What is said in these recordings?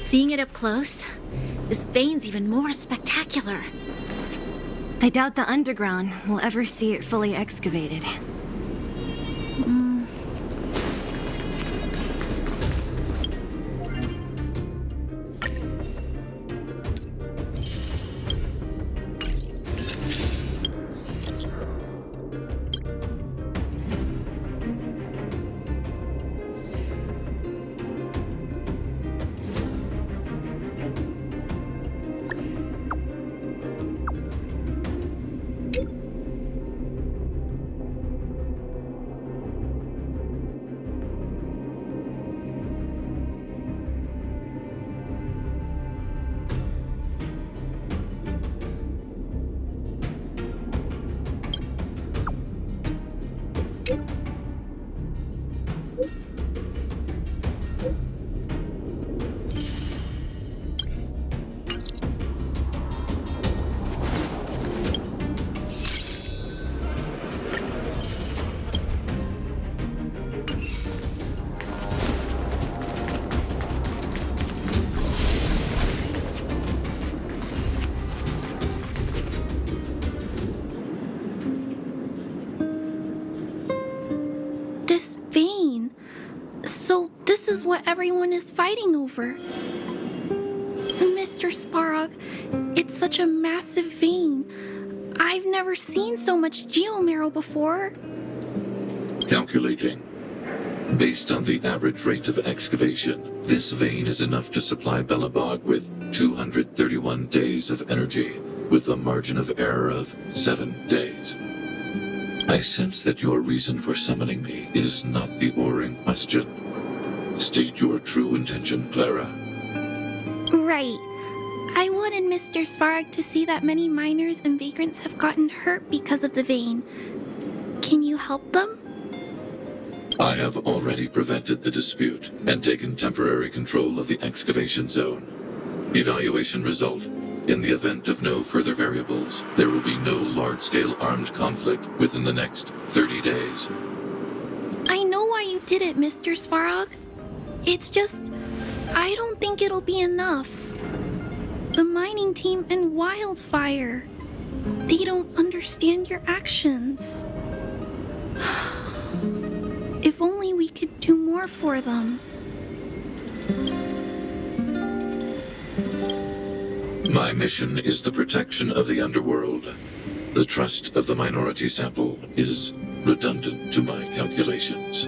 Seeing it up close, this vein's even more spectacular. I doubt the underground will ever see it fully excavated. So this is what everyone is fighting over. Mr. Svarog, it's such a massive vein. I've never seen so much geomarrow before. Calculating. Based on the average rate of excavation, this vein is enough to supply Belobog with 231 days of energy, with a margin of error of 7 days. I sense that your reason for summoning me is not the ore in question. State your true intention, Clara. Right. I wanted Mr. Svarog to see that many miners and vagrants have gotten hurt because of the vein. Can you help them? I have already prevented the dispute and taken temporary control of the excavation zone. Evaluation result. In the event of no further variables, there will be no large-scale armed conflict within the next 30 days. I know why you did it, Mr. Svarog. It's just, I don't think it'll be enough. The mining team and Wildfire, they don't understand your actions. If only we could do more for them. My mission is the protection of the underworld. The trust of the minority sample is redundant to my calculations.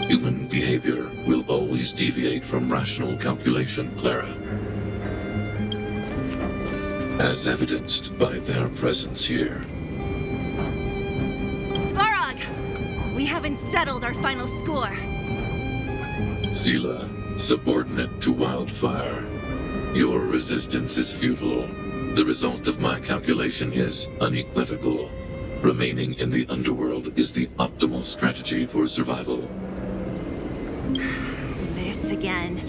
Human behavior will always deviate from rational calculation, Clara. As evidenced by their presence here. Svarog! We haven't settled our final score. Sela, subordinate to Wildfire. Your resistance is futile. The result of my calculation is unequivocal. Remaining in the underworld is the optimal strategy for survival. This again.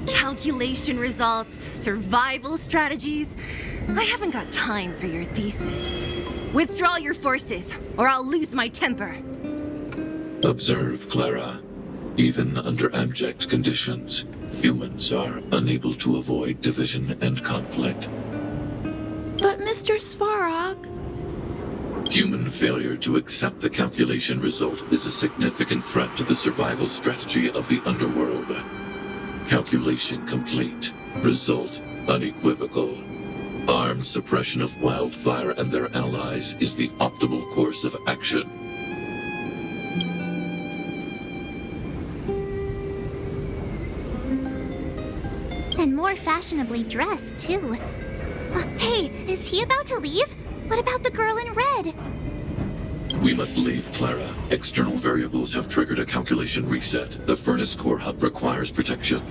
Calculation results, survival strategies. I haven't got time for your thesis. Withdraw your forces, or I'll lose my temper. Observe, Clara. Even under abject conditions, humans are unable to avoid division and conflict. But Mr. Svarog... Human failure to accept the calculation result is a significant threat to the survival strategy of the underworld. Calculation complete. Result unequivocal. Armed suppression of Wildfire and their allies is the optimal course of action. And more fashionably dressed, too. Hey, is he about to leave? What about the girl in red? We must leave, Clara. External variables have triggered a calculation reset. The furnace core hub requires protection.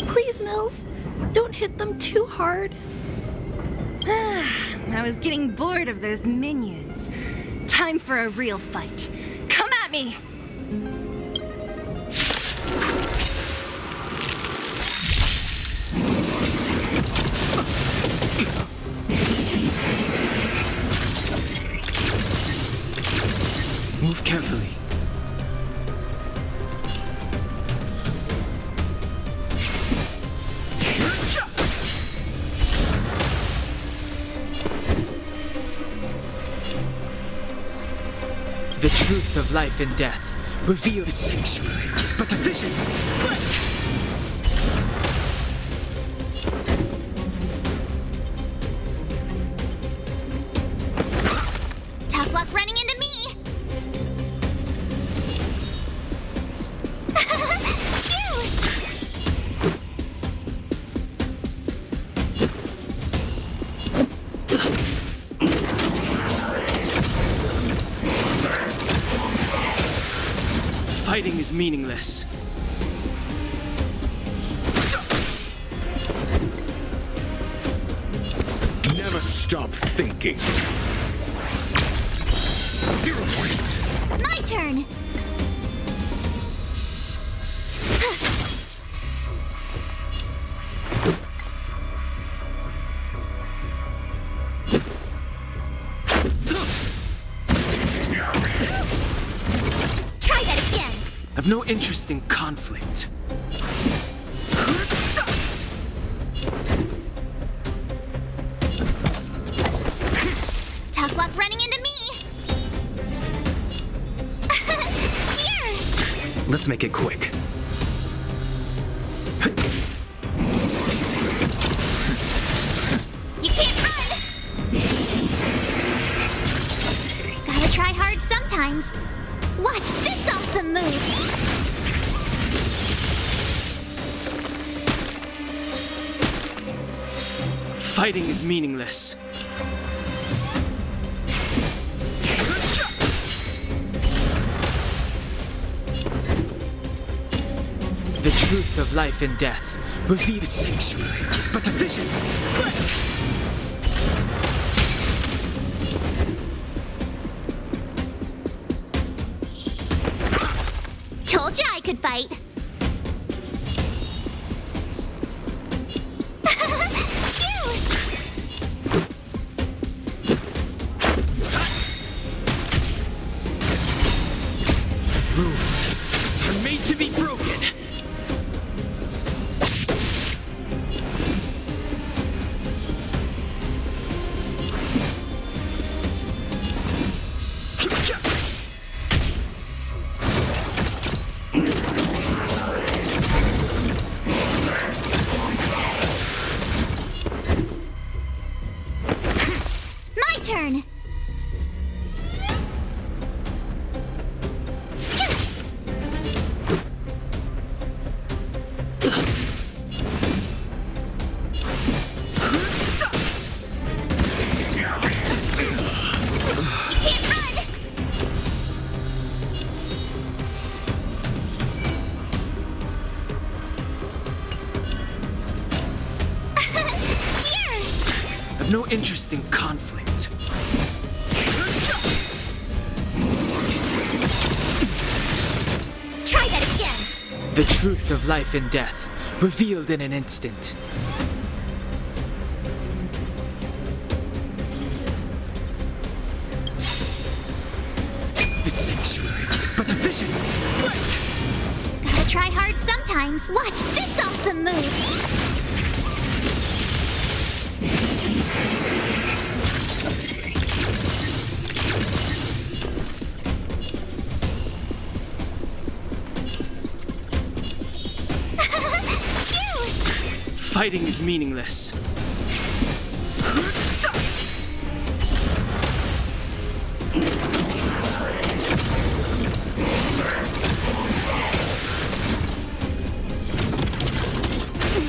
Please, Mills, don't hit them too hard. I was getting bored of those minions. Time for a real fight. Come at me! Move carefully. life and death. Reveal the sanctuary is but a vision. Tough luck running into me! Fighting is meaningless. Never stop thinking. 0 points. My turn! Try that again! I've no interest in conflict. Tough luck running into me! Here! Let's make it quick. You can't run! Gotta try hard sometimes. Watch this awesome move! Fighting is meaningless. The truth of life and death. Reveal the sanctuary is but a vision. Told you I could fight. Rules are made to be broken. My turn! You can't run! Here! I've no interest in conflict. Try that again! The truth of life and death. Revealed in an instant. The sanctuary is but a vision. Gotta try hard sometimes. Watch this awesome move! Fighting is meaningless.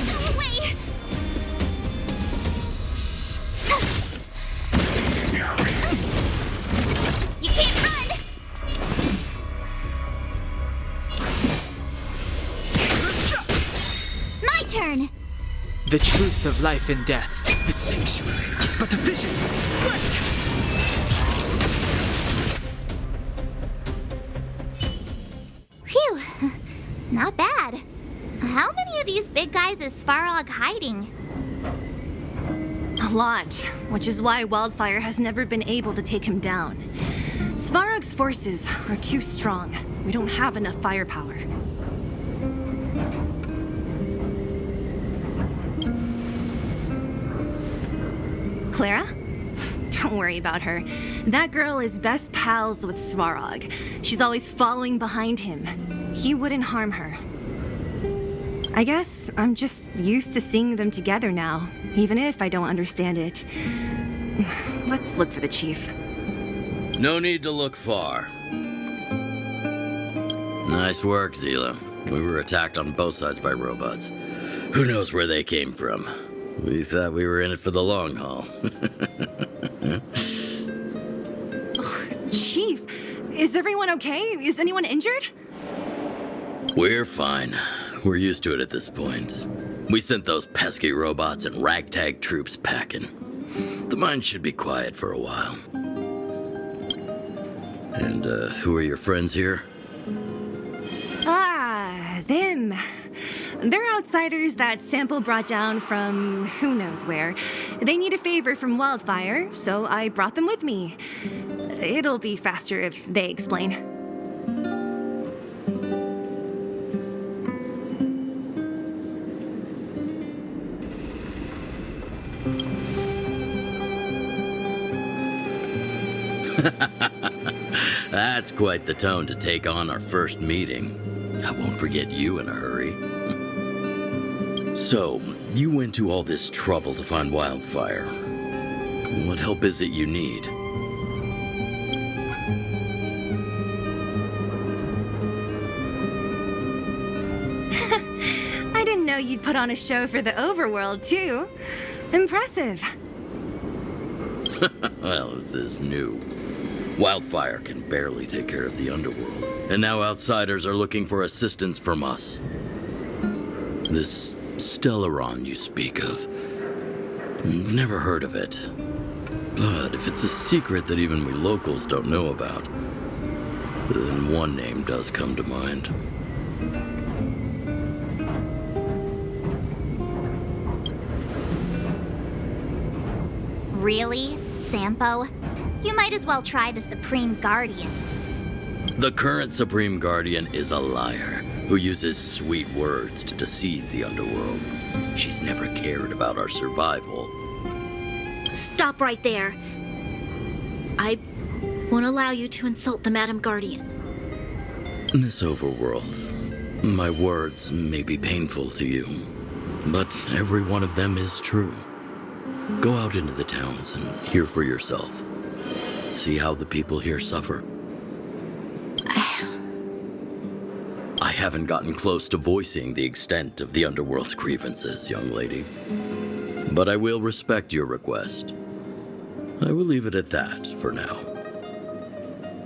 Go away! You can't run! My turn! The truth of life and death. The sanctuary is but a vision. Phew! Not bad. How many of these big guys is Svarog hiding? A lot, which is why Wildfire has never been able to take him down. Svarog's forces are too strong. We don't have enough firepower. Clara? Don't worry about her. That girl is best pals with Svarog. She's always following behind him. He wouldn't harm her. I guess I'm just used to seeing them together now, even if I don't understand it. Let's look for the chief. No need to look far. Nice work, Zila. We were attacked on both sides by robots. Who knows where they came from? We thought we were in it for the long haul. Chief, is everyone okay? Is anyone injured? We're fine. We're used to it at this point. We sent those pesky robots and ragtag troops packing. The mine should be quiet for a while. And, who are your friends here? Ah, them. They're outsiders that Sample brought down from who knows where. They need a favor from Wildfire, so I brought them with me. It'll be faster if they explain. That's quite the tone to take on our first meeting. I won't forget you in a hurry. So, you went to all this trouble to find Wildfire. What help is it you need? I didn't know you'd put on a show for the overworld, too. Impressive. Well, this is new. Wildfire can barely take care of the underworld, and now outsiders are looking for assistance from us. This Stellaron you speak of, I've never heard of it. But if it's a secret that even we locals don't know about, then one name does come to mind. Really, Sampo? You might as well try the Supreme Guardian. The current Supreme Guardian is a liar who uses sweet words to deceive the underworld. She's never cared about our survival. Stop right there. I won't allow you to insult the Madam Guardian. Miss Overworld, my words may be painful to you, but every one of them is true. Go out into the towns and hear for yourself. See how the people here suffer. I haven't gotten close to voicing the extent of the underworld's grievances, young lady. But I will respect your request. I will leave it at that for now.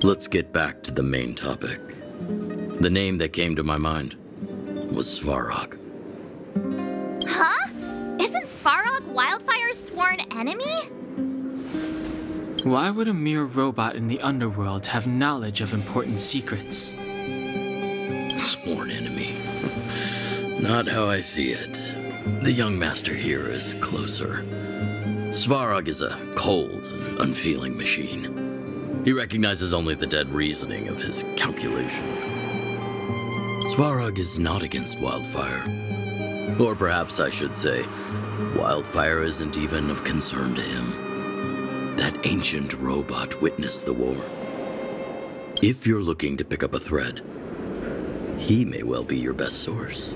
Let's get back to the main topic. The name that came to my mind was Svarog. Huh? Isn't Svarog Wildfire's sworn enemy? Why would a mere robot in the underworld have knowledge of important secrets? Sworn enemy. Not how I see it. The young master here is closer. Svarog is a cold and unfeeling machine. He recognizes only the dead reasoning of his calculations. Svarog is not against Wildfire. Or perhaps I should say, Wildfire isn't even of concern to him. That ancient robot witnessed the war. If you're looking to pick up a thread, he may well be your best source.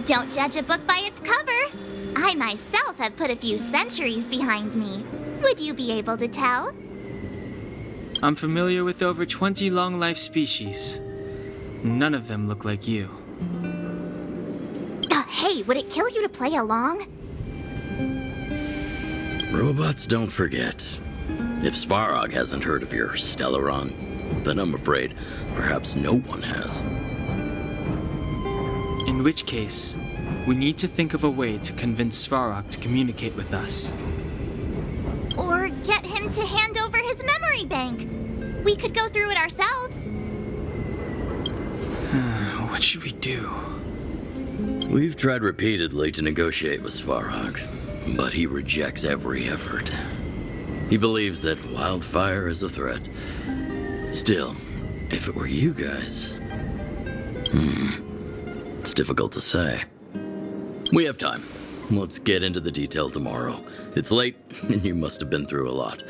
Don't judge a book by its cover. I myself have put a few centuries behind me. Would you be able to tell? I'm familiar with over 20 long-life species. None of them look like you. Hey, would it kill you to play along? Robots don't forget. If Svarog hasn't heard of your Stellaron, then I'm afraid perhaps no one has. In which case, we need to think of a way to convince Svarog to communicate with us. Or get him to hand over his memory bank. We could go through it ourselves. What should we do? We've tried repeatedly to negotiate with Svarog, but he rejects every effort. He believes that Wildfire is a threat. Still, if it were you guys... It's difficult to say. We have time. Let's get into the detail tomorrow. It's late, and you must have been through a lot.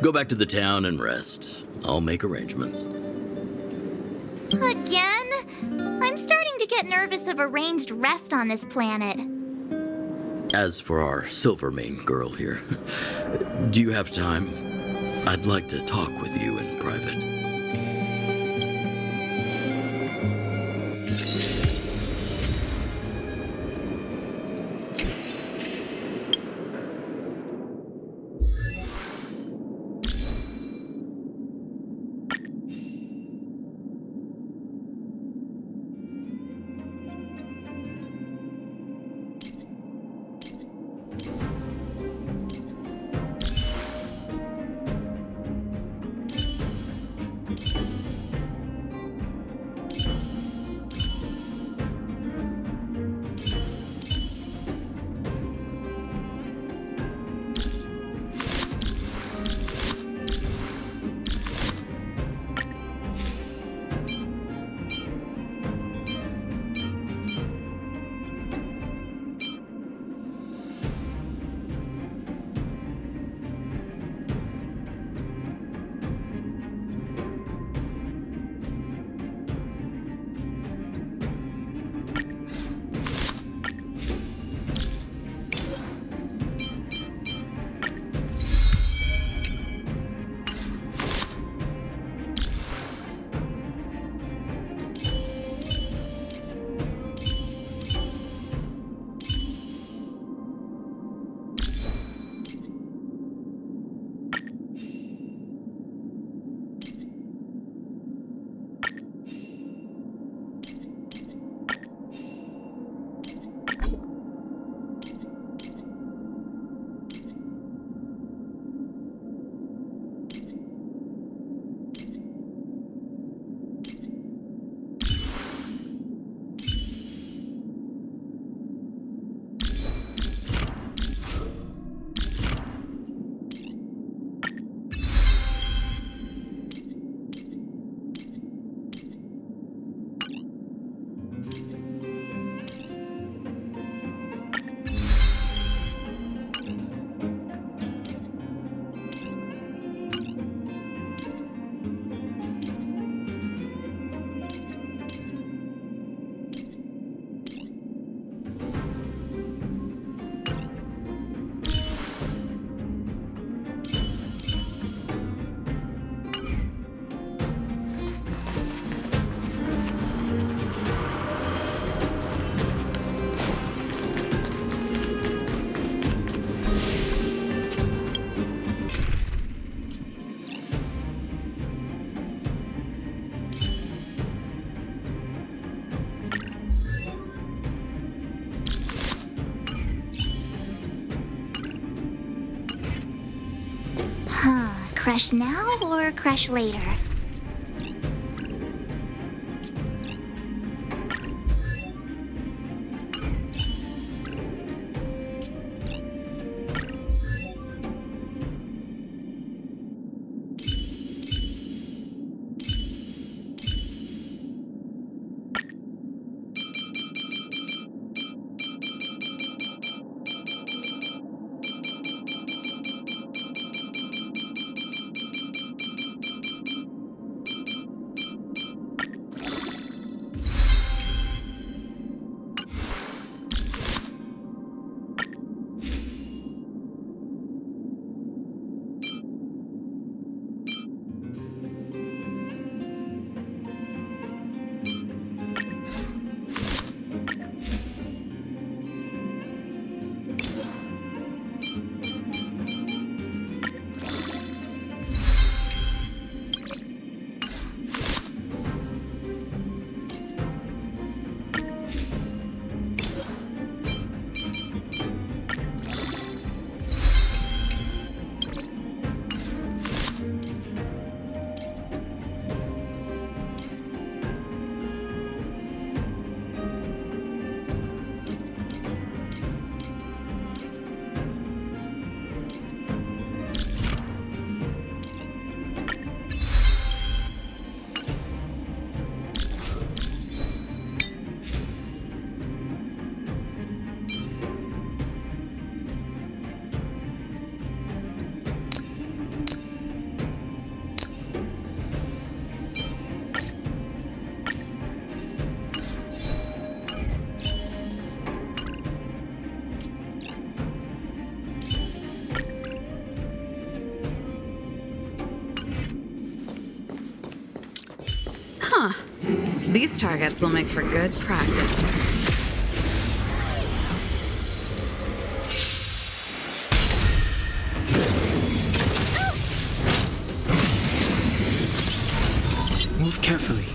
Go back to the town and rest. I'll make arrangements. Again? I'm starting to get nervous of arranged rest on this planet. As for our Silvermane girl here, do you have time? I'd like to talk with you in private. Crush now or crush later? Huh. These targets will make for good practice. Move carefully.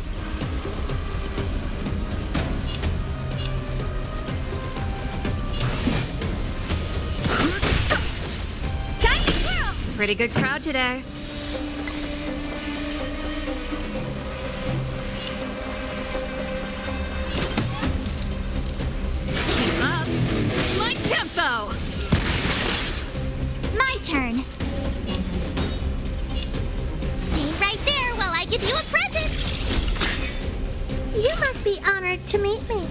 Time to twirl! Pretty good crowd today. Keep up. My tempo! My turn. Stay right there while I give you a present. You must be honored to meet me.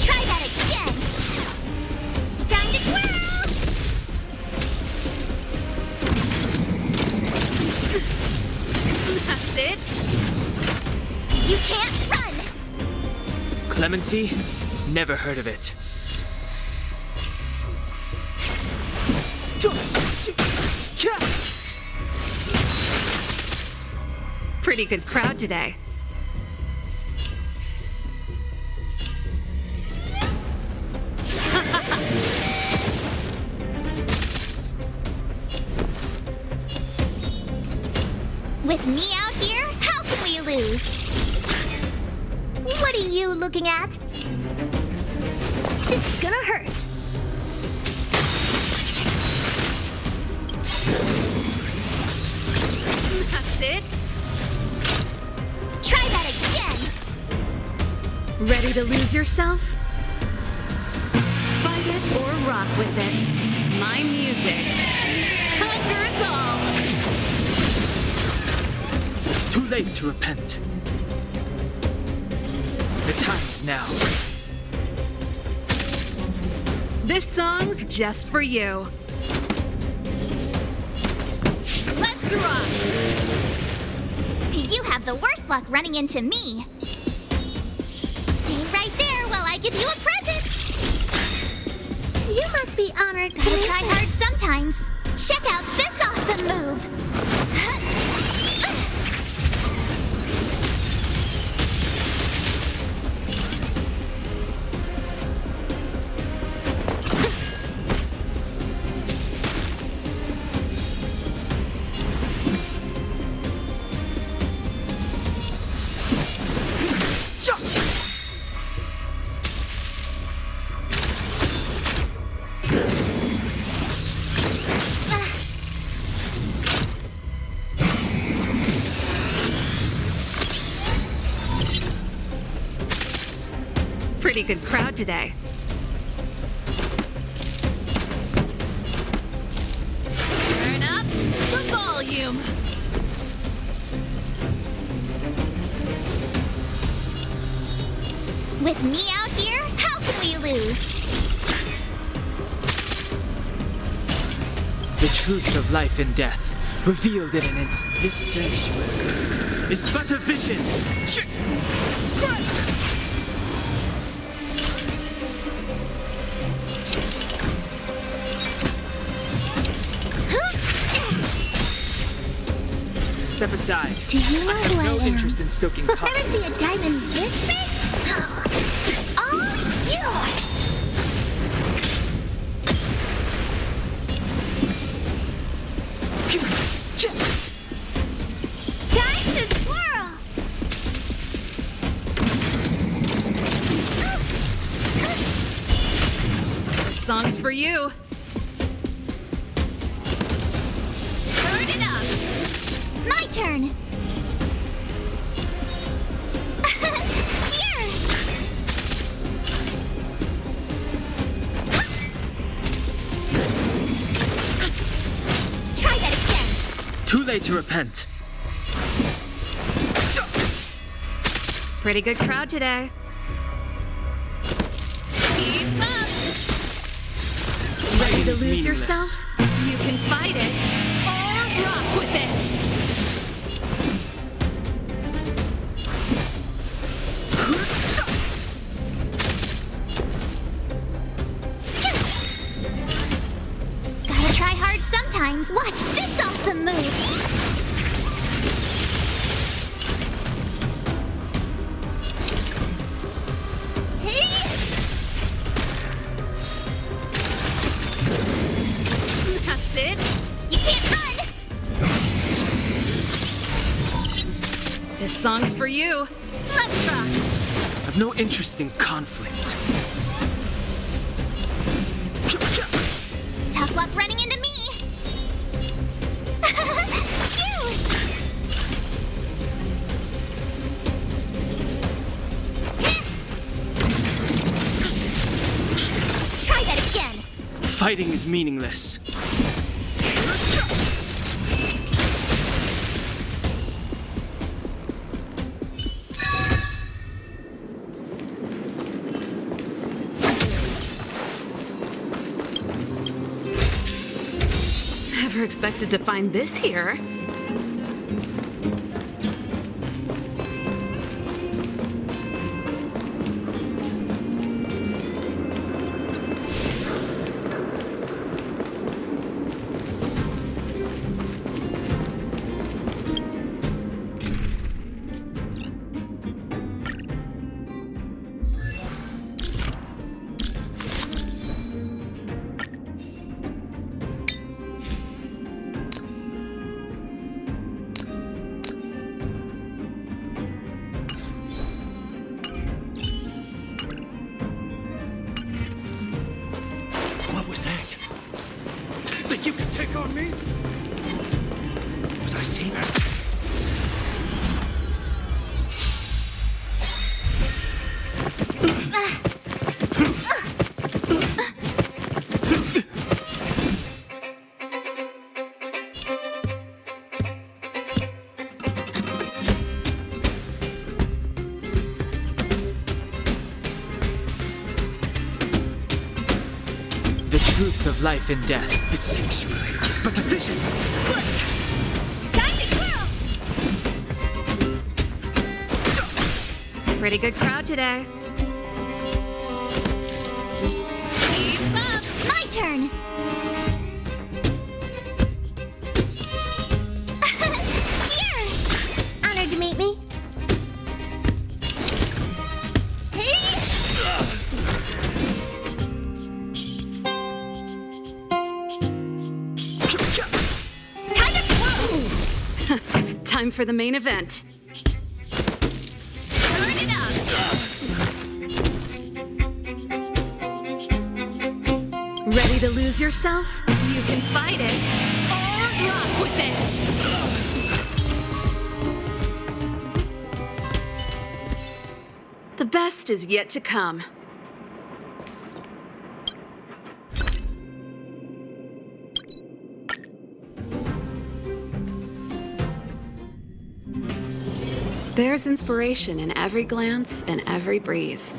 Try that again. Time to twirl. That's it. You can't run. Clemency? Never heard of it. Pretty good crowd today. With me out here, how can we lose? What are you looking at? It's gonna hurt. That's it. Try that again. Ready to lose yourself? Fight it or rock with it. My music. Conquer us all. Too late to repent. The time is now. This song's just for you. Let's rock! You have the worst luck running into me. Stay right there while I give you a present. You must be honored to try hard sometimes. Check out this awesome move. Pretty good crowd today. Turn up the volume. With me out here, how can we lose? The truth of life and death, revealed in an instant. This sanctuary is but a vision. Step aside. Do you know I who have no I am? interest in stoking Ever conflict. see a diamond this big? It's all yours. Time to twirl. This song's for you. Turn it up. My turn. Here. Try that again. Too late to repent. Pretty good crowd today. Keep up. Ready to is lose meaningless. yourself? You can fight it or rock with it. sometimes. Watch this awesome move. Hey! That's it. You can't run! This song's for you. Let's rock. I've no interest in conflict. Tough luck running into me. Phew! Try that again. Fighting is meaningless. Never expected to find this here. What was that? Think you can take on me? Was I seeing that? The truth of life and death. The sanctuary is but a vision. Quick! Pretty good crowd today. Keep up. My turn. Here. Honored to meet me. Hey. Time for the main event. Turn it up. Ready to lose yourself? You can fight it or rock with it. The best is yet to come. There's inspiration in every glance and every breeze.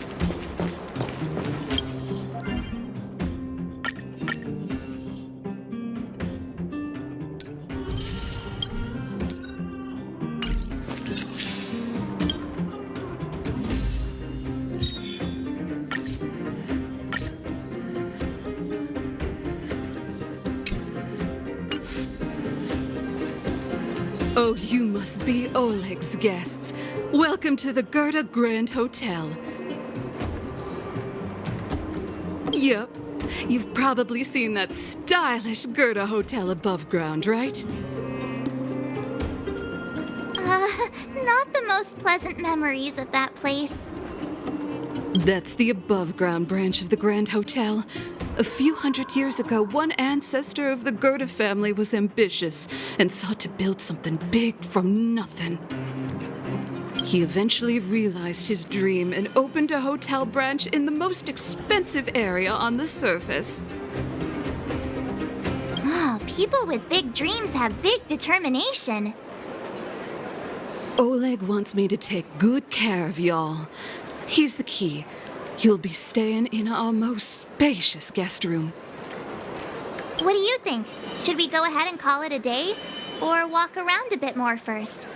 Oh, you must be Oleg's guests. Welcome to the Gerda Grand Hotel. Yep, you've probably seen that stylish Gerda Hotel above ground, right? Not the most pleasant memories of that place. That's the above ground branch of the Grand Hotel. A few hundred years ago, one ancestor of the Gerda family was ambitious and sought to build something big from nothing. He eventually realized his dream and opened a hotel branch in the most expensive area on the surface. Oh, people with big dreams have big determination. Oleg wants me to take good care of y'all. Here's the key. You'll be staying in our most spacious guest room. What do you think? Should we go ahead and call it a day? Or walk around a bit more first?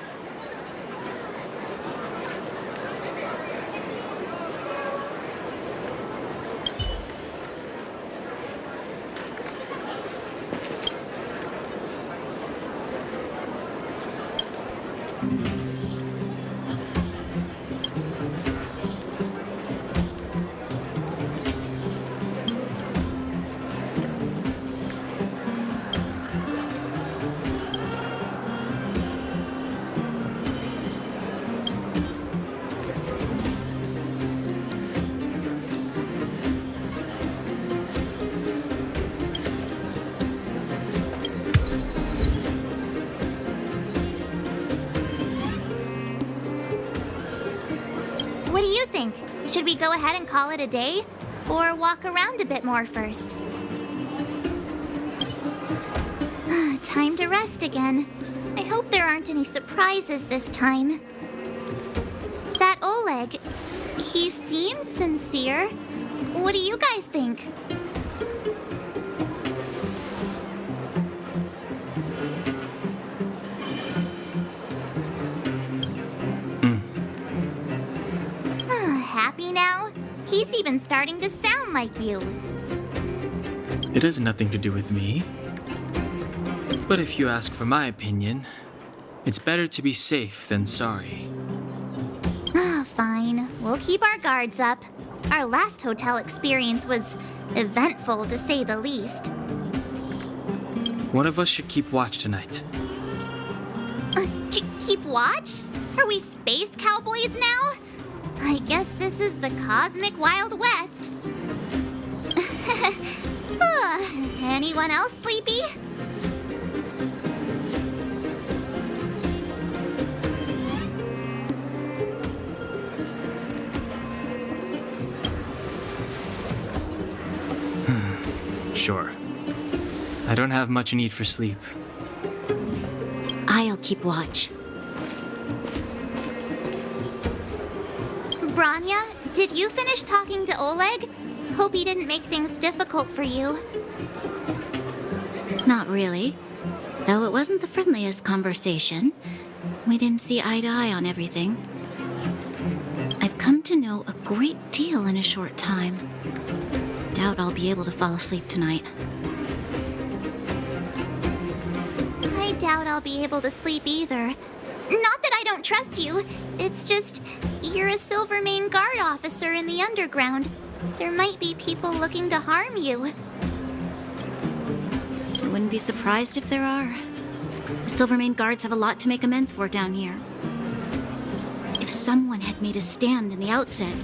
What do you think? Should we go ahead and call it a day? Or walk around a bit more first? Time to rest again. I hope there aren't any surprises this time. That Oleg, he seems sincere. What do you guys think? Happy now? He's even starting to sound like you. It has nothing to do with me. But if you ask for my opinion, it's better to be safe than sorry. Fine. We'll keep our guards up. Our last hotel experience was eventful, to say the least. One of us should keep watch tonight. Keep watch? Are we space cowboys now? I guess this is the cosmic Wild West. Anyone else sleepy? Sure. I don't have much need for sleep. I'll keep watch. Branya, did you finish talking to Oleg? Hope he didn't make things difficult for you. Not really. Though it wasn't the friendliest conversation. We didn't see eye to eye on everything. I've come to know a great deal in a short time. Doubt I'll be able to fall asleep tonight. I doubt I'll be able to sleep either. Not that I don't trust you. It's just, you're a Silvermane guard officer in the underground. There might be people looking to harm you. I wouldn't be surprised if there are. The Silvermane guards have a lot to make amends for down here. If someone had made a stand in the outset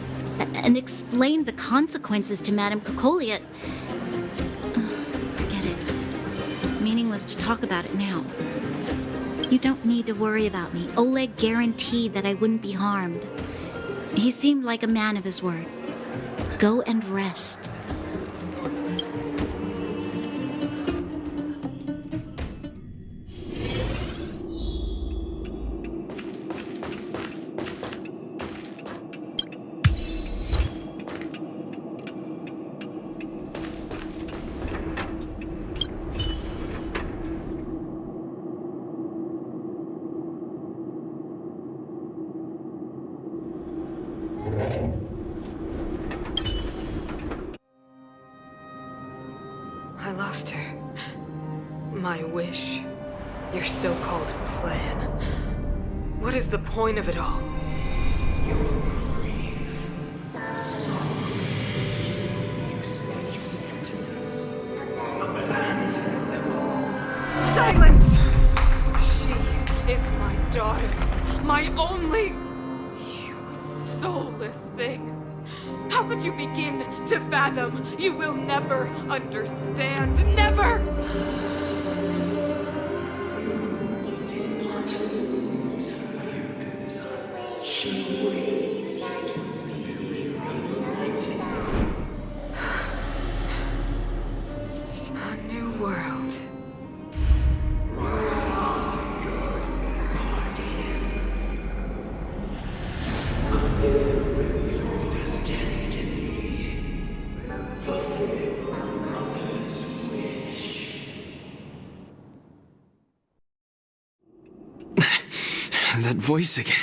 and explained the consequences to Madame Cacolia... Forget it. Meaningless to talk about it now. You don't need to worry about me. Oleg guaranteed that I wouldn't be harmed. He seemed like a man of his word. Go and rest. I lost her. My wish. Your so-called plan. What is the point of it all? Silence! She is my daughter. My only... You soulless thing. How could you begin to fathom? You will never understand. Never! You did not lose her. She waits to be reunited. A new world. Rise, God's guardian. That voice again.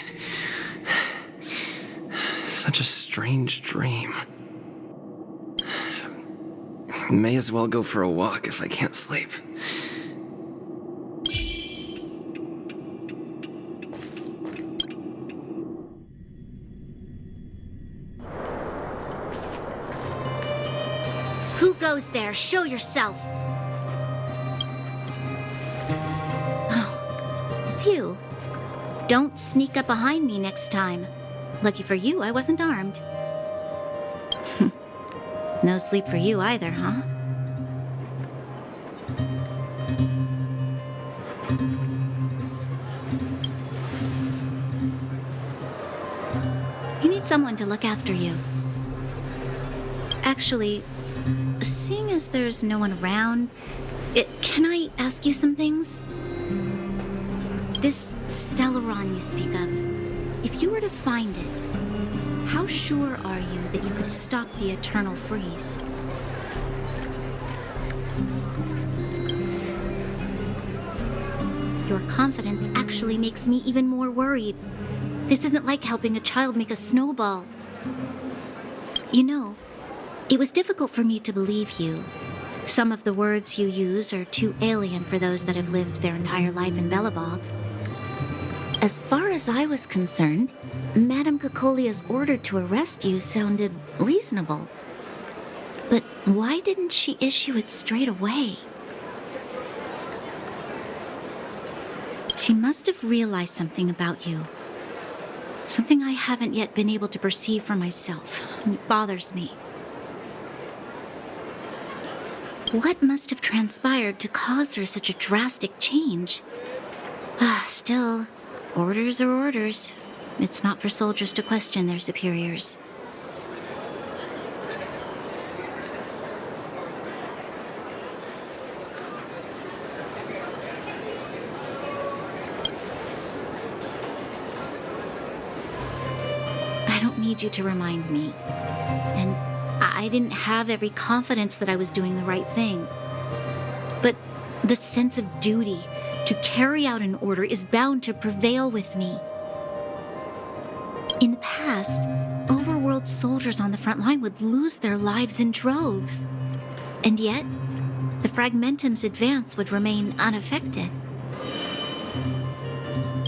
Such a strange dream. May as well go for a walk if I can't sleep. goes there? Show yourself. Oh, it's you. Don't sneak up behind me next time. Lucky for you, I wasn't armed. No sleep for you either, huh? You need someone to look after you. Actually, seeing as there's no one around, can I ask you some things? This Stellaron you speak of, if you were to find it, how sure are you that you could stop the eternal freeze? Your confidence actually makes me even more worried. This isn't like helping a child make a snowball. You know, it was difficult for me to believe you. Some of the words you use are too alien for those that have lived their entire life in Belobog. As far as I was concerned, Madame Cacolia's order to arrest you sounded reasonable. But why didn't she issue it straight away? She must have realized something about you. Something I haven't yet been able to perceive for myself. It bothers me. What must have transpired to cause her such a drastic change? Still, orders are orders. It's not for soldiers to question their superiors. I don't need you to remind me. And I didn't have every confidence that I was doing the right thing. But the sense of duty to carry out an order is bound to prevail with me. In the past, overworld soldiers on the front line would lose their lives in droves. And yet, the Fragmentum's advance would remain unaffected.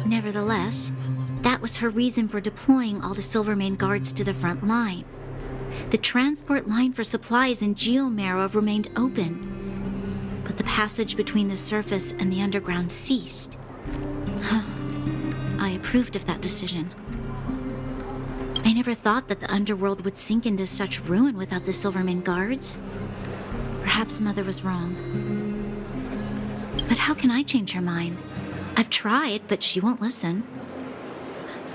Nevertheless, that was her reason for deploying all the Silvermane guards to the front line. The transport line for supplies in Geomera remained open, but the passage between the surface and the underground ceased. I approved of that decision. I never thought that the underworld would sink into such ruin without the Silvermane guards. Perhaps Mother was wrong. But how can I change her mind? I've tried, but she won't listen.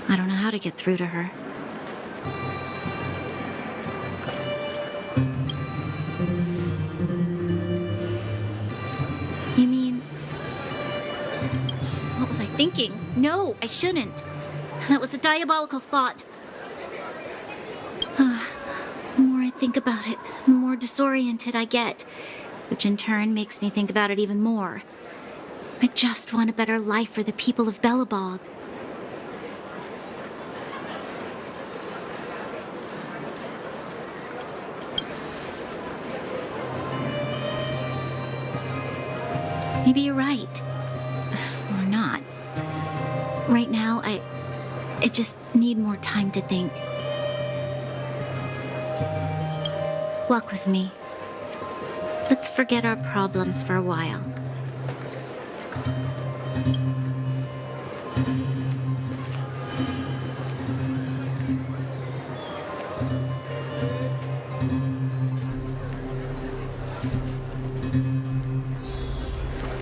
I don't know how to get through to her. You mean... What was I thinking? No, I shouldn't. That was a diabolical thought. The more I think about it, the more disoriented I get, which in turn makes me think about it even more. I just want a better life for the people of Belobog. Maybe you're right. Or not. Right now, I just need more time to think. Walk with me. Let's forget our problems for a while.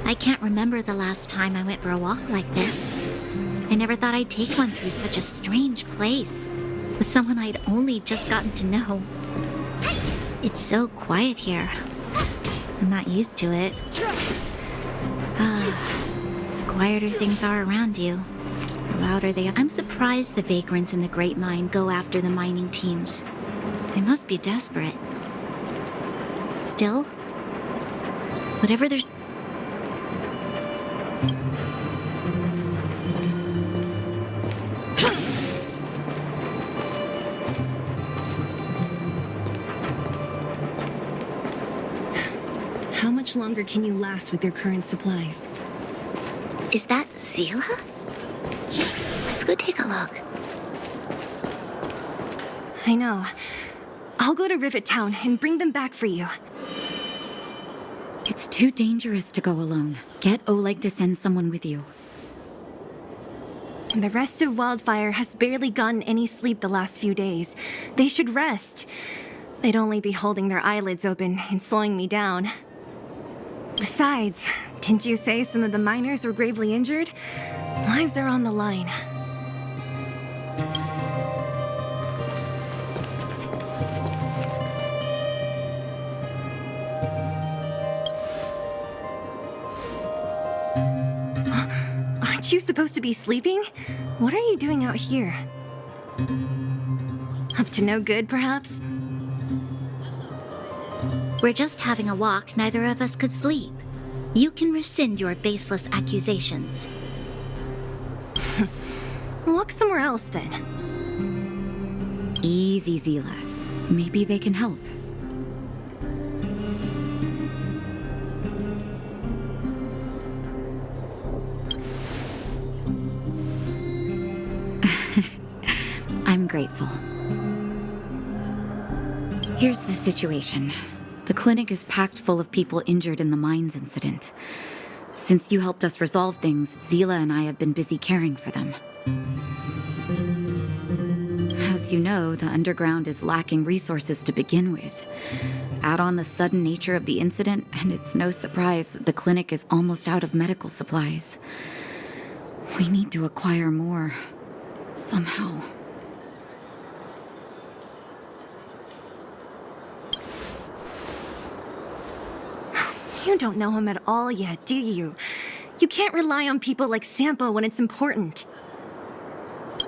I can't remember the last time I went for a walk like this. I never thought I'd take one through such a strange place, with someone I'd only just gotten to know. It's so quiet here. I'm not used to it. Quieter things are around you, the louder they are. I'm surprised the vagrants in the Great Mine go after the mining teams. They must be desperate. Still, whatever there's... How much longer can you last with your current supplies? Is that Zila? Let's go take a look. I know. I'll go to Rivet Town and bring them back for you. It's too dangerous to go alone. Get Oleg to send someone with you. And the rest of Wildfire has barely gotten any sleep the last few days. They should rest. They'd only be holding their eyelids open and slowing me down. Besides, didn't you say some of the miners were gravely injured? Lives are on the line. Aren't you supposed to be sleeping? What are you doing out here? Up to no good, perhaps? We're just having a walk. Neither of us could sleep. You can rescind your baseless accusations. Walk somewhere else, then. Easy, Zila. Maybe they can help. I'm grateful. Here's the situation. The clinic is packed full of people injured in the mines incident. Since you helped us resolve things, Zila and I have been busy caring for them. As you know, the underground is lacking resources to begin with. Add on the sudden nature of the incident, and it's no surprise that the clinic is almost out of medical supplies. We need to acquire more. Somehow. You don't know him at all yet, do you? You can't rely on people like Sampo when it's important.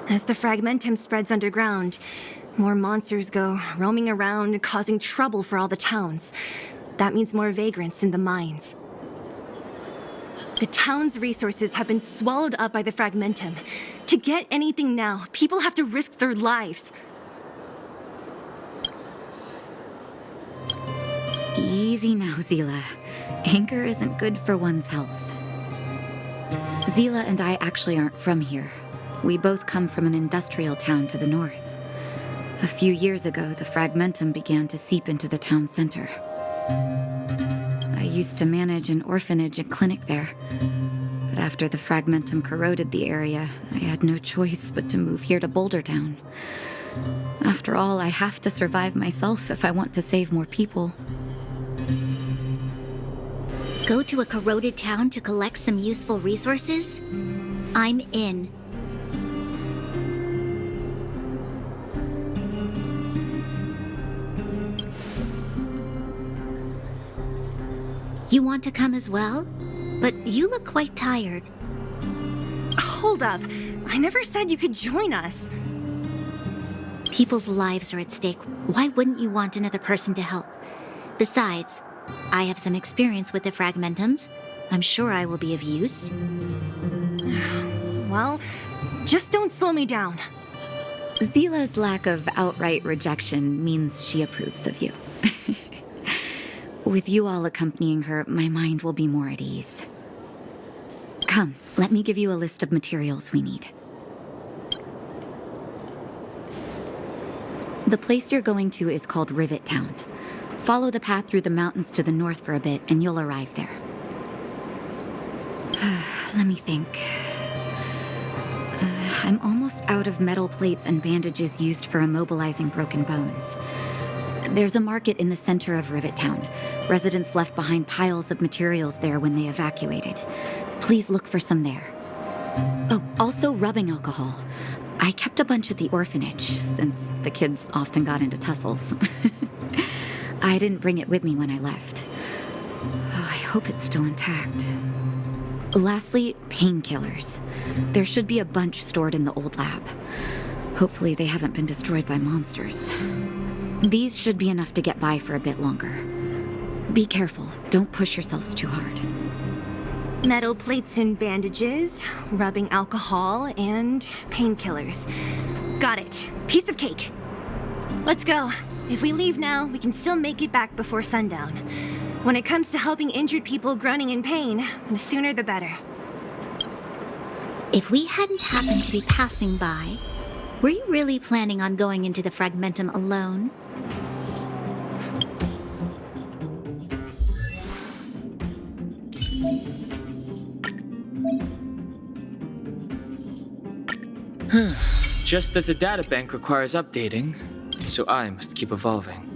As the fragmentum spreads underground, more monsters go roaming around, causing trouble for all the towns. That means more vagrants in the mines. The town's resources have been swallowed up by the fragmentum. To get anything now, people have to risk their lives. Easy now, Zila. Anger isn't good for one's health. Zila and I actually aren't from here. We both come from an industrial town to the north. A few years ago, the fragmentum began to seep into the town center. I used to manage an orphanage and clinic there. But after the fragmentum corroded the area, I had no choice but to move here to Boulder Town. After all, I have to survive myself if I want to save more people. Go to a corroded town to collect some useful resources? I'm in. You want to come as well? But you look quite tired. Hold up. I never said you could join us. People's lives are at stake. Why wouldn't you want another person to help? Besides, I have some experience with the fragmentums. I'm sure I will be of use. Well, just don't slow me down. Zila's lack of outright rejection means she approves of you. With you all accompanying her, my mind will be more at ease. Come, let me give you a list of materials we need. The place you're going to is called Rivet Town. Follow the path through the mountains to the north for a bit, and you'll arrive there. Let me think. I'm almost out of metal plates and bandages used for immobilizing broken bones. There's a market in the center of Rivet Town. Residents left behind piles of materials there when they evacuated. Please look for some there. Oh, also rubbing alcohol. I kept a bunch at the orphanage, since the kids often got into tussles. I didn't bring it with me when I left. Oh, I hope it's still intact. Lastly, painkillers. There should be a bunch stored in the old lab. Hopefully they haven't been destroyed by monsters. These should be enough to get by for a bit longer. Be careful, don't push yourselves too hard. Metal plates and bandages, rubbing alcohol, and painkillers. Got it. Piece of cake. Let's go. If we leave now, we can still make it back before sundown. When it comes to helping injured people groaning in pain, the sooner the better. If we hadn't happened to be passing by, were you really planning on going into the fragmentum alone? Just as the databank requires updating, so I must keep evolving.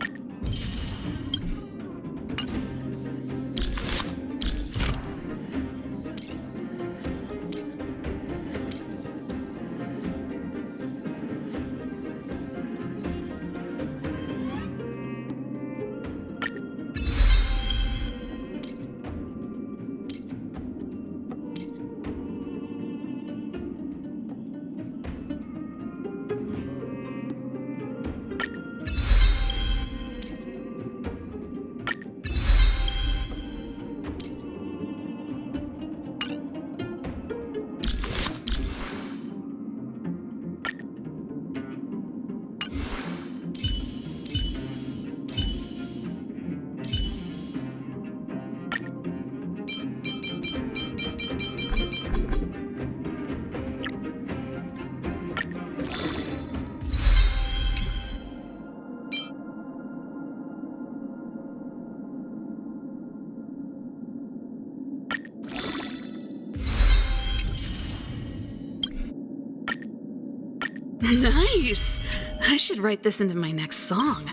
Nice! I should write this into my next song.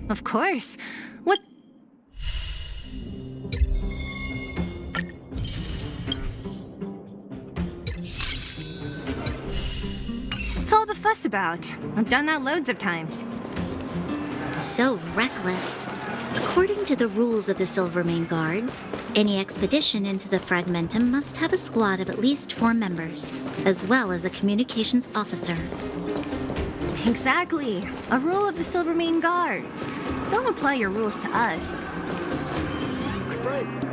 Of course. What? What's all the fuss about? I've done that loads of times. So reckless. According to the rules of the Silvermane Guards, any expedition into the Fragmentum must have a squad of at least 4 members, as well as a communications officer. Exactly. A rule of the Silvermane Guards. Don't apply your rules to us. My friend.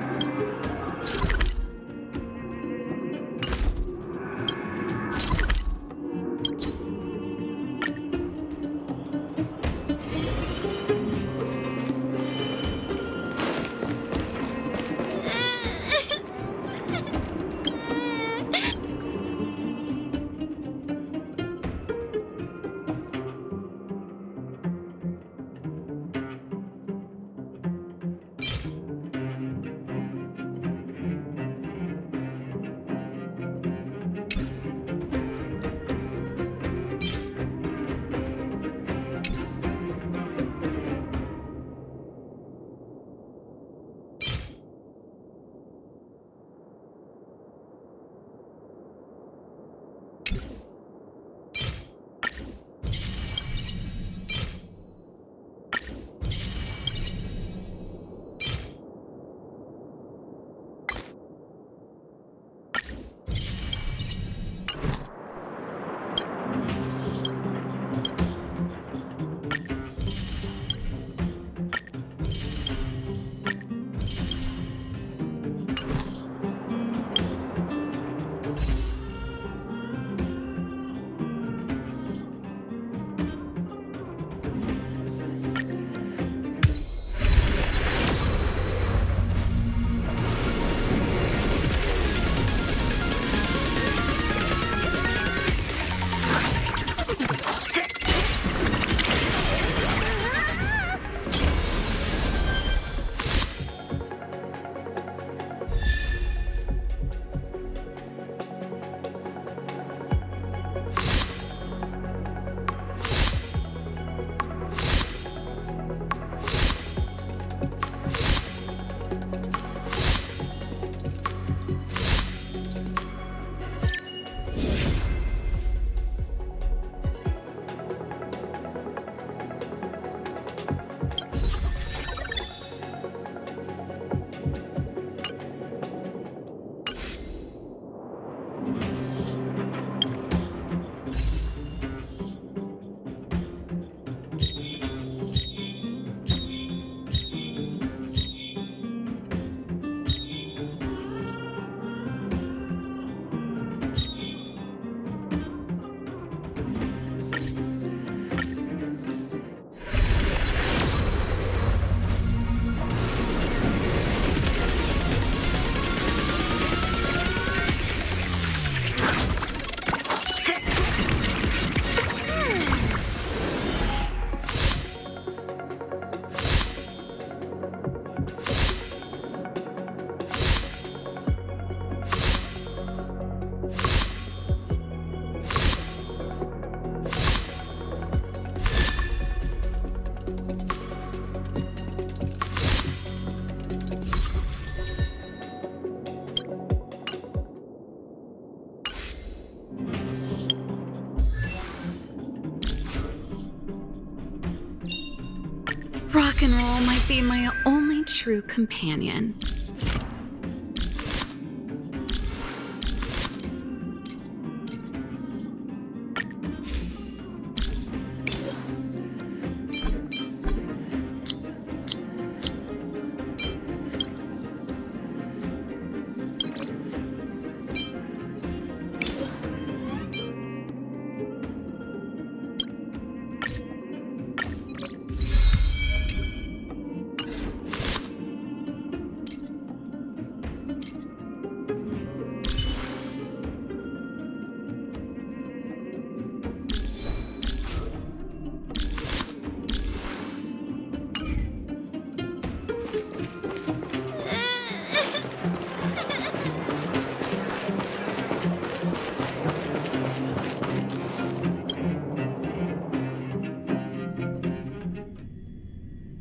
Rock and roll might be my only true companion.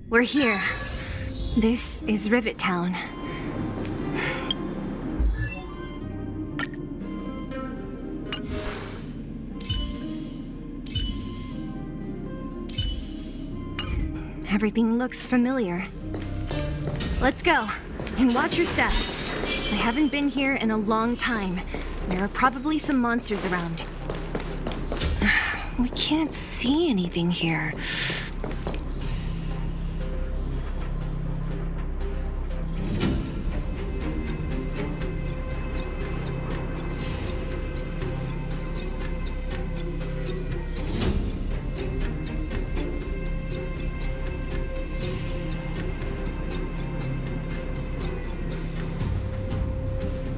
We're here. This is Rivet Town. Everything looks familiar. Let's go, and watch your step. I haven't been here in a long time. There are probably some monsters around. We can't see anything here.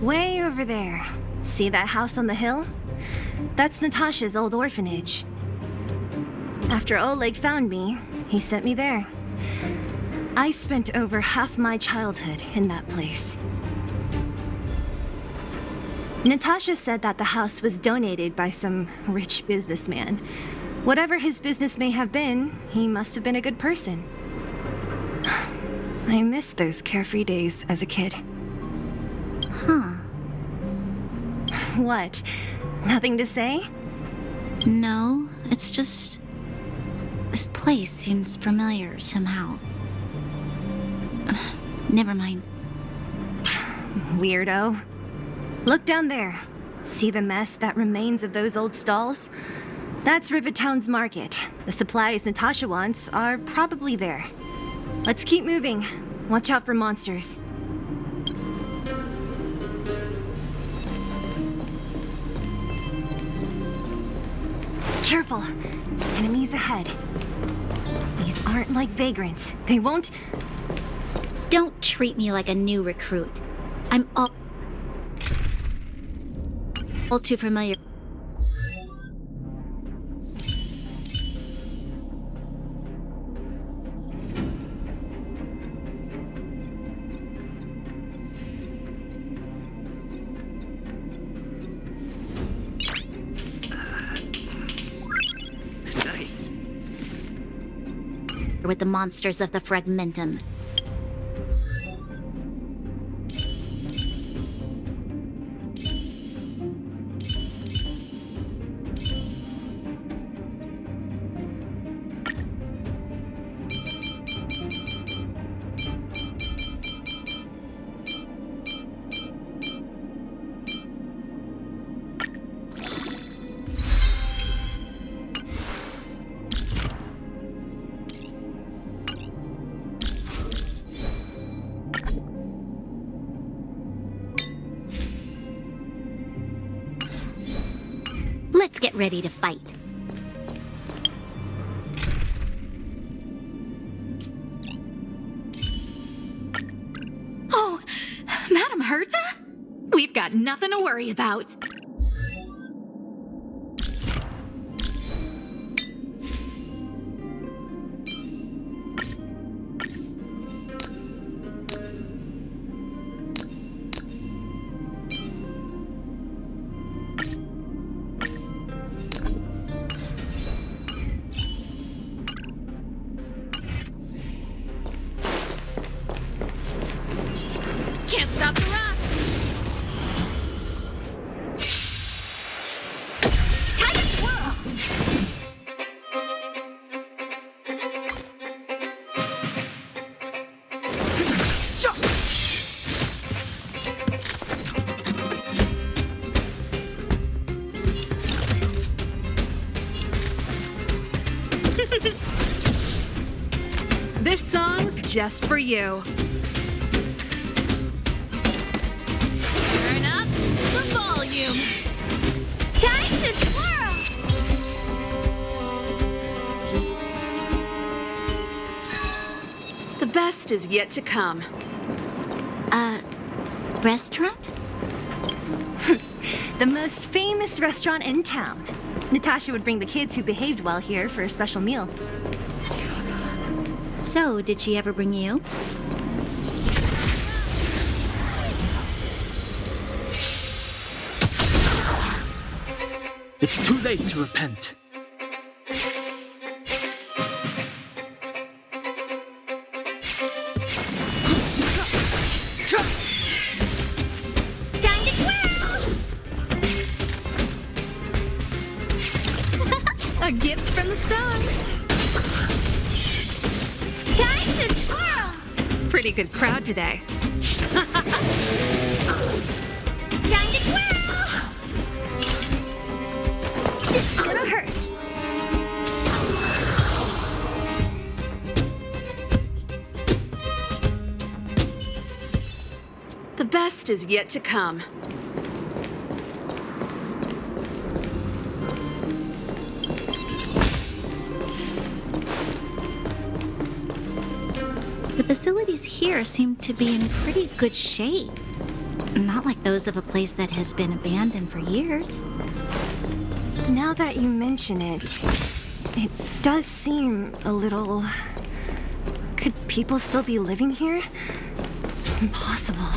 Way over there. See that house on the hill? That's Natasha's old orphanage. After Oleg found me, he sent me there. I spent over half my childhood in that place. Natasha said that the house was donated by some rich businessman. Whatever his business may have been, he must have been a good person. I miss those carefree days as a kid. Huh. What? Nothing to say? No, it's just... this place seems familiar somehow. Never mind. Weirdo. Look down there. See the mess that remains of those old stalls? That's Rivet Town's market. The supplies Natasha wants are probably there. Let's keep moving. Watch out for monsters. Careful. Enemies ahead. These aren't like vagrants. They won't... Don't treat me like a new recruit. I'm all too familiar. Nice. With the monsters of the Fragmentum. Let's get ready to fight. Oh, Madam Herta? We've got nothing to worry about. Can't stop the rock! just for you. Turn up the volume. Time to twirl! The best is yet to come. Restaurant? The most famous restaurant in town. Natasha would bring the kids who behaved well here for a special meal. So, did she ever bring you? It's too late to repent. Time to twirl! A gift from the stars. Time to twirl! Pretty good crowd today. Time to twirl! It's gonna hurt. The best is yet to come. The facilities here seem to be in pretty good shape. Not like those of a place that has been abandoned for years. Now that you mention it, it does seem a little... Could people still be living here? Impossible.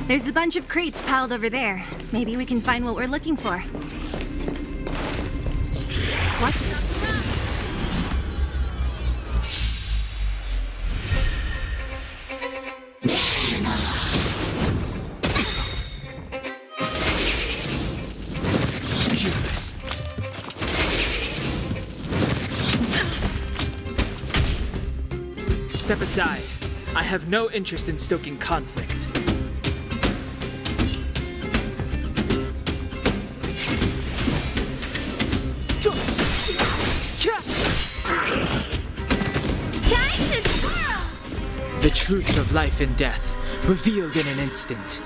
There's a bunch of crates piled over there. Maybe we can find what we're looking for. What? Useless. Step aside. I have no interest in stoking conflict. The truth of life and death, revealed in an instant.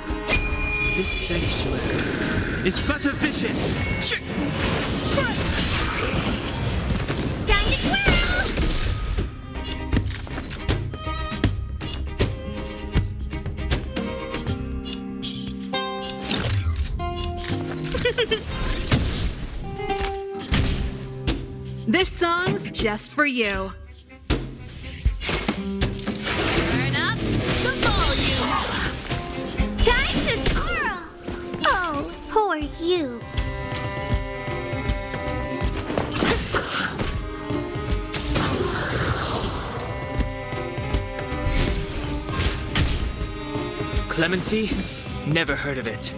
This sanctuary is but a vision. Time to twirl! This song's just for you. Turn up the volume. Time to twirl! Oh, poor you. Clemency? Never heard of it.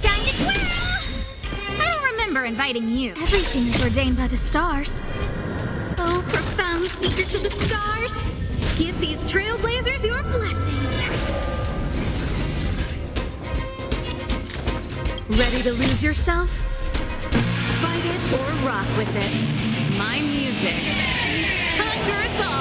Time to twirl! I don't remember inviting you. Everything is ordained by the stars. Oh, profound secrets of the stars. Give these trailblazers your blessing. Ready to lose yourself? Fight it or rock with it. My music. Conquer us all!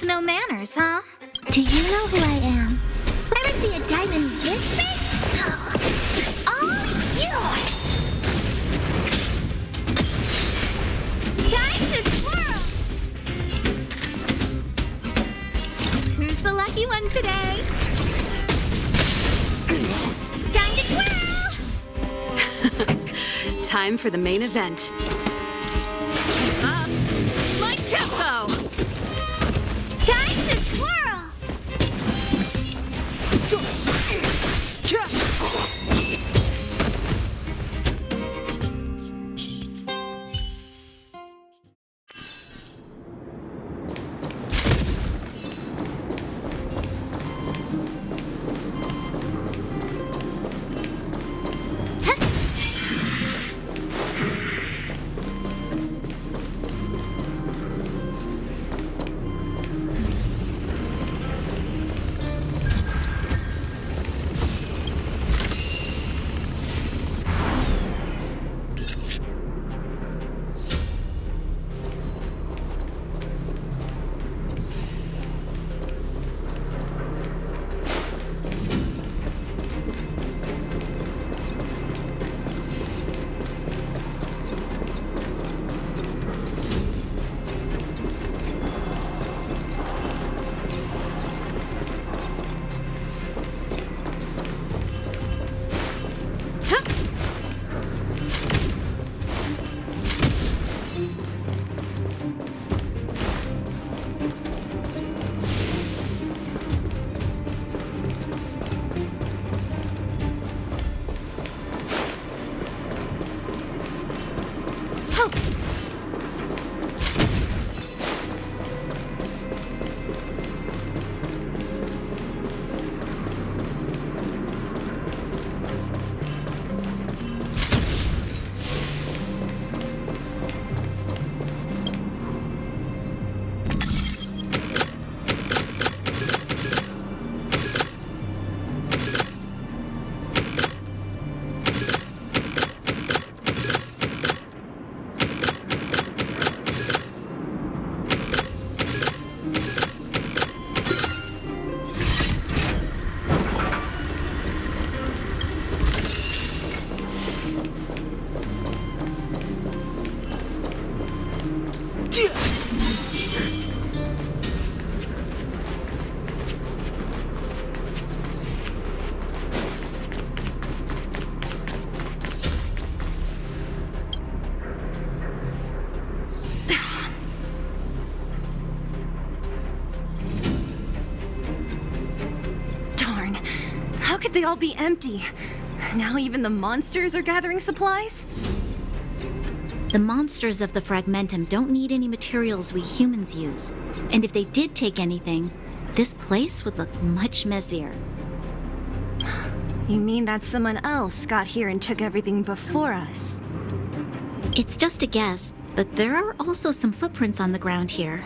with no manners, huh? Do you know who I am? Ever see a diamond this big? It's all yours! Time to twirl! Who's the lucky one today? Time to twirl! Time for the main event. Keep up my tempo! Time to twirl! could they all be empty? Now even the monsters are gathering supplies? The monsters of the Fragmentum don't need any materials we humans use. And if they did take anything, this place would look much messier. You mean that someone else got here and took everything before us? It's just a guess, but there are also some footprints on the ground here.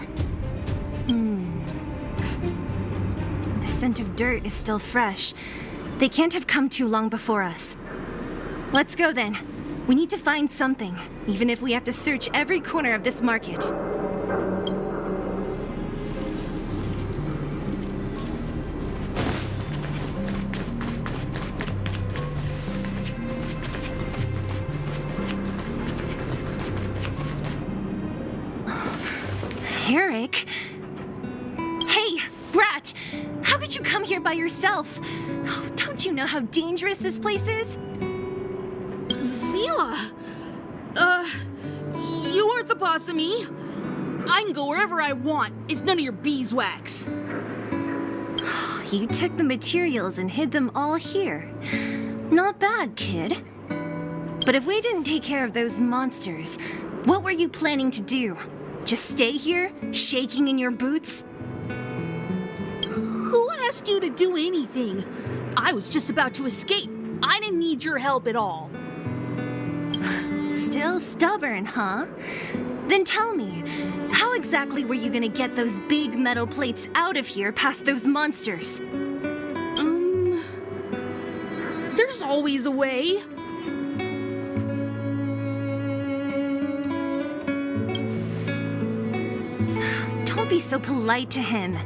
The scent of dirt is still fresh. They can't have come too long before us. Let's go then. We need to find something, even if we have to search every corner of this market. Eric? Hey, Brat! How could you come here by yourself? Oh, don't you know how dangerous this place is? Zila! You aren't the boss of me. I can go wherever I want. It's none of your beeswax. You took the materials and hid them all here. Not bad, kid. But if we didn't take care of those monsters, what were you planning to do? Just stay here, shaking in your boots? Who asked you to do anything? I was just about to escape. I didn't need your help at all. Still stubborn, huh? Then tell me, how exactly were you gonna get those big metal plates out of here past those monsters? There's always a way. Don't be so polite to him.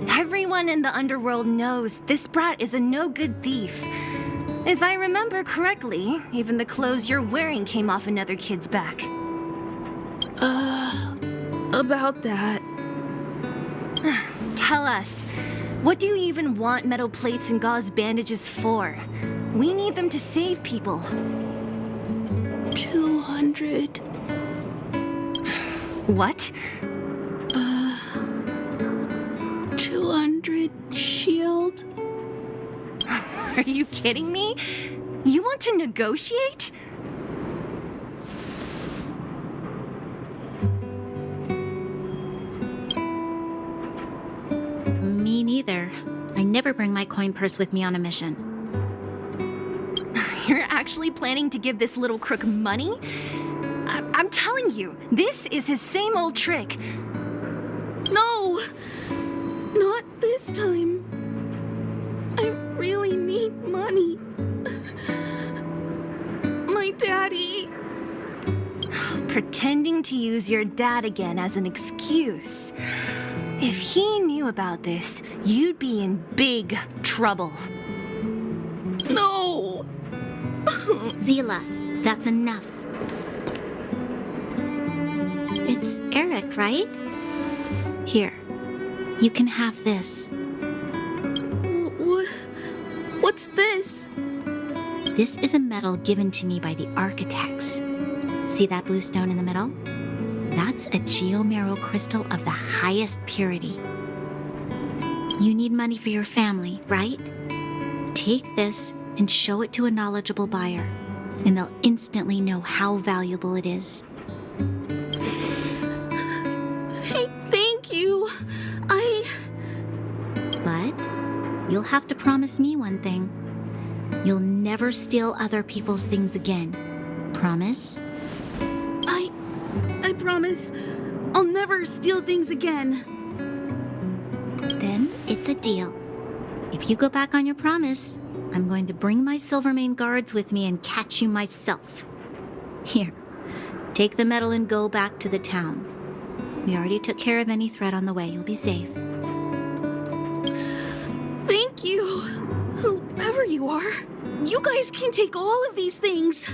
Everyone in the underworld knows this brat is a no-good thief. If I remember correctly, even the clothes you're wearing came off another kid's back. About that. Tell us, what do you even want metal plates and gauze bandages for? We need them to save people. 200. What? 200 shield? Are you kidding me? You want to negotiate? Me neither. I never bring my coin purse with me on a mission. You're actually planning to give this little crook money? I'm telling you, this is his same old trick. No! Not this time. I really need money. My daddy. Pretending to use your dad again as an excuse. If he knew about this, you'd be in big trouble. No! Zila, that's enough. It's Eric, right? Here, you can have this. What's this? This is a medal given to me by the architects. See that blue stone in the middle? That's a geomerald crystal of the highest purity. You need money for your family, right? Take this and show it to a knowledgeable buyer, and they'll instantly know how valuable it is. Thank you. But you'll have to promise me one thing. You'll never steal other people's things again. Promise? I promise. I'll never steal things again. Then it's a deal. If you go back on your promise, I'm going to bring my Silvermane guards with me and catch you myself. Here, take the medal and go back to the town. We already took care of any threat on the way. You'll be safe. Thank you. Whoever you are, you guys can take all of these things.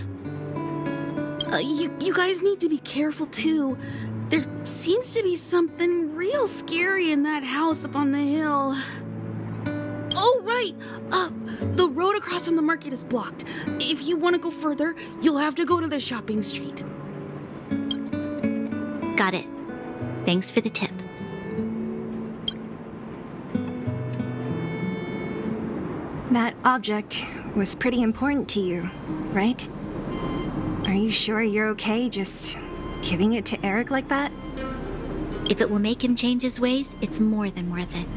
You guys need to be careful too. There seems to be something real scary in that house up on the hill. Oh, right. The road across from the market is blocked. If you want to go further, you'll have to go to the shopping street. Got it. Thanks for the tip. That object was pretty important to you, right? Are you sure you're okay just giving it to Eric like that? If it will make him change his ways, it's more than worth it.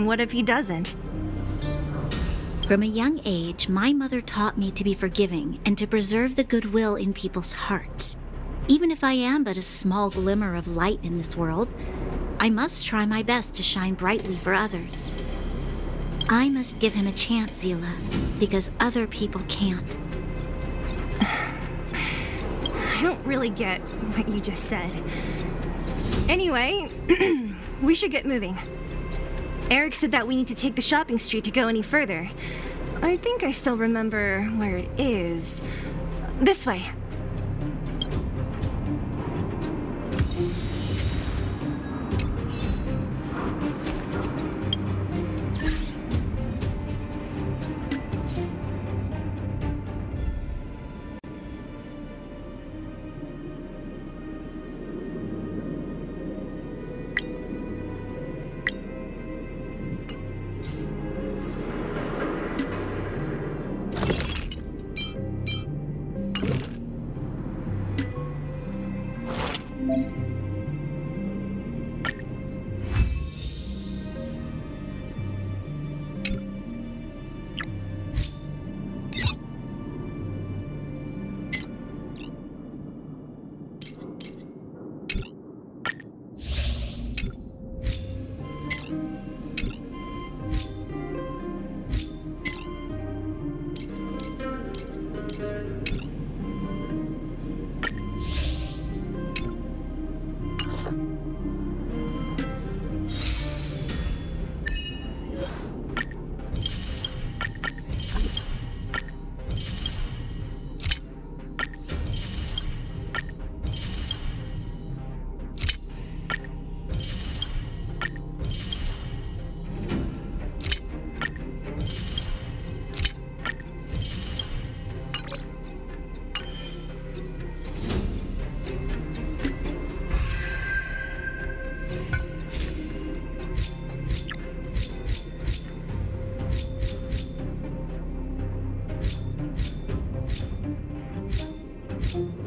What if he doesn't? From a young age, my mother taught me to be forgiving and to preserve the goodwill in people's hearts. Even if I am but a small glimmer of light in this world, I must try my best to shine brightly for others. I must give him a chance, Zila, because other people can't. I don't really get what you just said. Anyway, we should get moving. Eric said that we need to take the shopping street to go any further. I think I still remember where it is. This way. it.